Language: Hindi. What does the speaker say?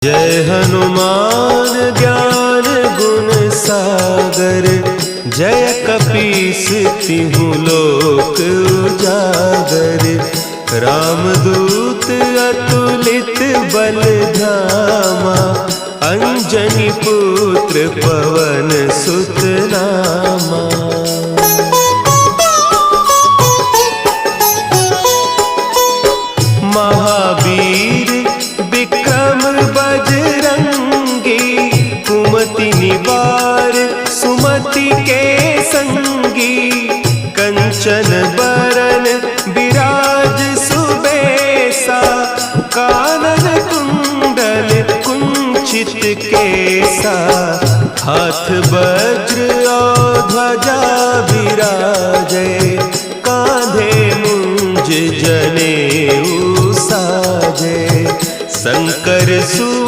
जय हनुमान ज्ञान गुण सागर, जय कपीस तिहु लोक उजागर। रामदूत अतुलित बल धामा, अंजनी पुत्र पवन सुत नामा। महावीर विक्रम बजरंगी, कुमति निवार सुमति के संगी। कंचन बरन विराज सुबेसा, कानन कुंडल कुंचित केसा। हाथ वज्र और ध्वजा विराजे, कांधे मुंज जनेऊ साजे। शंकर सुवन